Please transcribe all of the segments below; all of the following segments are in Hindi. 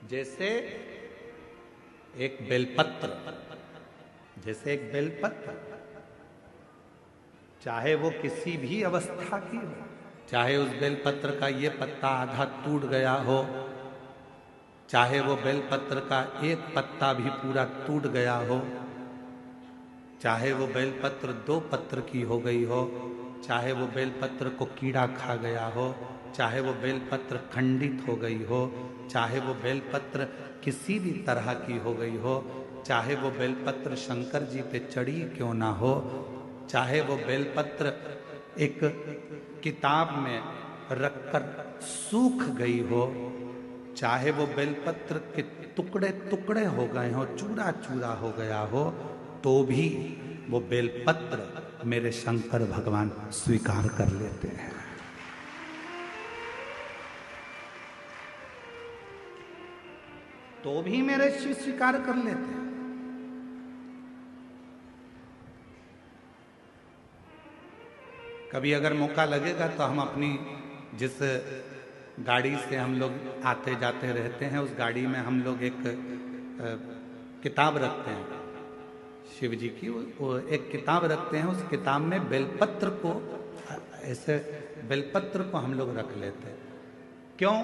जैसे एक बेलपत्र, जैसे एक बेलपत्र, चाहे वो किसी भी अवस्था की हो, चाहे उस बेलपत्र का ये पत्ता आधा टूट गया हो, चाहे वो बेलपत्र का एक पत्ता भी पूरा टूट गया हो, चाहे वो बेलपत्र 2 पत्र की हो गई हो, चाहे वो बेलपत्र को कीड़ा खा गया हो, चाहे वो बेलपत्र खंडित हो गई हो, चाहे वो बेलपत्र किसी भी तरह की हो गई हो, चाहे वो बेलपत्र शंकर जी पे चढ़ी क्यों ना हो, चाहे वो बेलपत्र एक किताब में रखकर सूख गई हो, चाहे वो बेलपत्र के टुकड़े टुकड़े हो गए हो, चूरा चूरा हो गया हो, तो भी वो बेलपत्र मेरे शंकर भगवान स्वीकार कर लेते हैं। तो भी मेरे शिव स्वीकार कर लेते हैं। कभी अगर मौका लगेगा तो हम अपनी जिस गाड़ी से हम लोग आते जाते रहते हैं, उस गाड़ी में हम लोग एक किताब रखते हैं शिव जी की, वो एक किताब रखते हैं। उस किताब में बेलपत्र को, ऐसे बेलपत्र को हम लोग रख लेते हैं। क्यों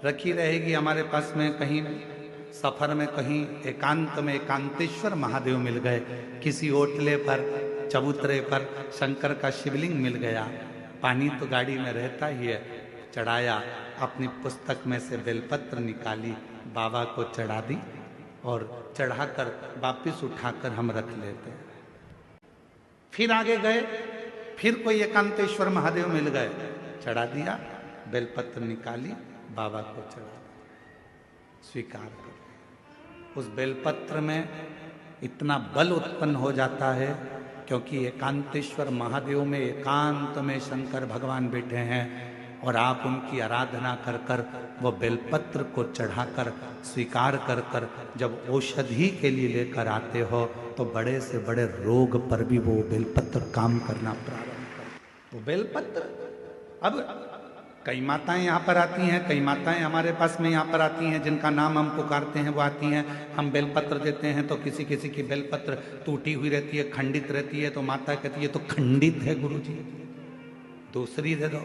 रखी रहेगी? हमारे पास में कहीं सफर में कहीं एकांत में एकांतेश्वर महादेव मिल गए, किसी ओटले पर चबूतरे पर शंकर का शिवलिंग मिल गया, पानी तो गाड़ी में रहता ही है, चढ़ाया, अपनी पुस्तक में से बेलपत्र निकाली, बाबा को चढ़ा दी और चढ़ाकर वापिस उठाकर हम रख लेते हैं। फिर आगे गए, फिर कोई एकांतेश्वर महादेव मिल गए, चढ़ा दिया, बेलपत्र निकाली, बाबा को चढ़ा, स्वीकार कर। उस बेलपत्र में इतना बल उत्पन्न हो जाता है, क्योंकि एकांतेश्वर महादेव में एकांत में शंकर भगवान बैठे हैं और आप उनकी आराधना कर कर वो बेलपत्र को चढ़ाकर स्वीकार कर कर जब औषधि के लिए लेकर आते हो, तो बड़े से बड़े रोग पर भी वो बेलपत्र काम करना प्रारंभ कर। वो बेलपत्र, अब कई माताएं यहाँ पर आती हैं, कई माताएं हमारे पास में यहाँ पर आती हैं, जिनका नाम हम पुकारते हैं वो आती हैं, हम बेलपत्र देते हैं तो किसी किसी की बेलपत्र टूटी हुई रहती है, खंडित रहती है, तो माता कहती है तो खंडित है गुरुजी, दूसरी दे दो।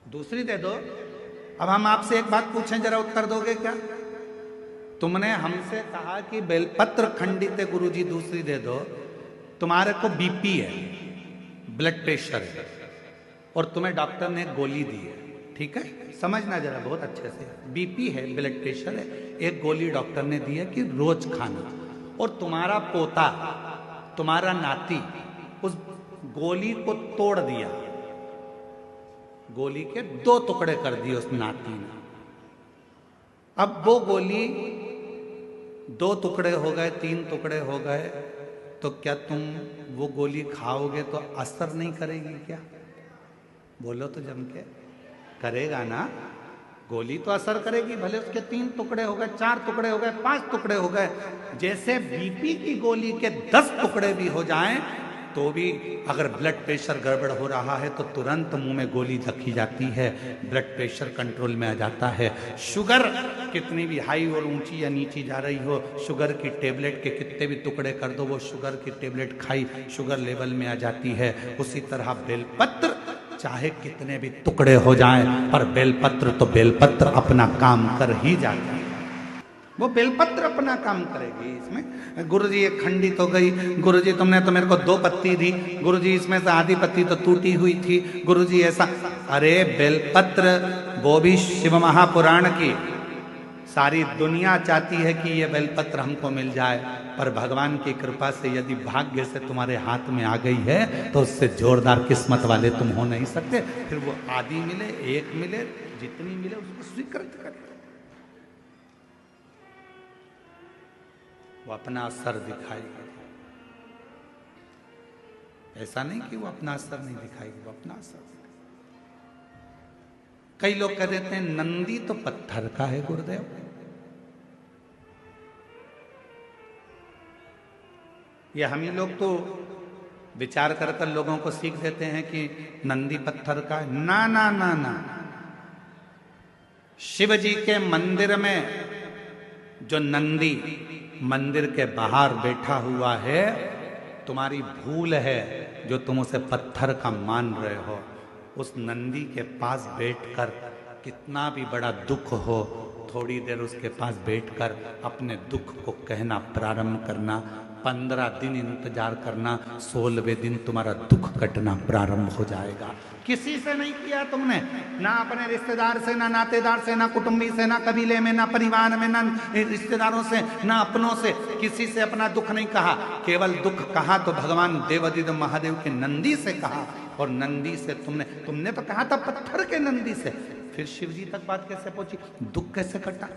दूसरी दे दो। अब हम आपसे एक बात पूछें, जरा उत्तर दोगे क्या? तुमने हमसे कहा कि बेलपत्र खंडित है गुरुजी, दूसरी दे दो। तुम्हारे को बीपी है, ब्लड प्रेशर है, और तुम्हें डॉक्टर ने गोली दी है, ठीक है, समझना जरा बहुत अच्छे से, बीपी है, ब्लड प्रेशर है, एक गोली डॉक्टर ने दी है कि रोज खाना, और तुम्हारा पोता, तुम्हारा नाती उस गोली को तोड़ दिया, गोली के 2 टुकड़े कर दिए उस नाती ने। अब वो गोली 2 टुकड़े हो गए, 3 टुकड़े हो गए, तो क्या तुम वो गोली खाओगे तो असर नहीं करेगी क्या? बोलो तो जम के, करेगा ना? गोली तो असर करेगी, भले उसके 3 टुकड़े हो गए, 4 टुकड़े हो गए, 5 टुकड़े हो गए। जैसे बीपी की गोली के 10 टुकड़े भी हो जाएं, तो भी अगर ब्लड प्रेशर गड़बड़ हो रहा है तो तुरंत मुंह में गोली रखी जाती है, ब्लड प्रेशर कंट्रोल में आ जाता है। शुगर कितनी भी हाई और ऊंची या नीची जा रही हो, शुगर की टेबलेट के कितने भी टुकड़े कर दो, वो शुगर की टेबलेट खाई, शुगर लेवल में आ जाती है। उसी तरह बेलपत्र चाहे कितने भी टुकड़े हो जाएं, पर बेलपत्र तो बेलपत्र अपना काम कर ही जाता है, वो बेलपत्र अपना काम करेगी। इसमें गुरुजी ये खंडित हो गई, गुरुजी तुमने तो मेरे को 2 पत्ती दी, गुरुजी इसमें से आधी पत्ती तो टूटी हुई थी, गुरुजी ऐसा। अरे बेलपत्र, वो भी शिव महापुराण की, सारी दुनिया चाहती है कि ये बेलपत्र हमको मिल जाए, पर भगवान की कृपा से यदि भाग्य से तुम्हारे हाथ में आ गई है तो उससे जोरदार किस्मत वाले तुम हो नहीं सकते। फिर वो आधी मिले, 1 मिले, जितनी मिले उसको स्वीकृत कर, वो अपना असर दिखाएगी। ऐसा नहीं कि वो अपना असर नहीं दिखाएगी, वो अपना असर दिखाएगी। कई लोग कह देते हैं नंदी तो पत्थर का है गुरुदेव, ये हम ही लोग तो विचार कर कर लोगों को सीख देते हैं कि नंदी पत्थर का। ना ना ना ना, शिव जी के मंदिर में जो नंदी मंदिर के बाहर बैठा हुआ है, तुम्हारी भूल है जो तुम उसे पत्थर का मान रहे हो। उस नंदी के पास बैठकर कितना भी बड़ा दुख हो, थोड़ी देर उसके पास बैठकर अपने दुख को कहना प्रारंभ करना। 15 दिन इंतजार करना, 16वें दिन तुम्हारा दुख कटना प्रारंभ हो जाएगा। किसी से नहीं किया तुमने, ना अपने रिश्तेदार से, ना नातेदार से, ना कुटुंबी से, ना कबीले में, ना परिवार में, ना रिश्तेदारों से, ना अपनों से, किसी से अपना दुख नहीं कहा। केवल दुख कहा तो भगवान देवादिदेव महादेव के नंदी से कहा। और नंदी से तुमने तो कहा था पत्थर के नंदी से। फिर शिव जी तक बात कैसे पहुंची, दुख कैसे कटा?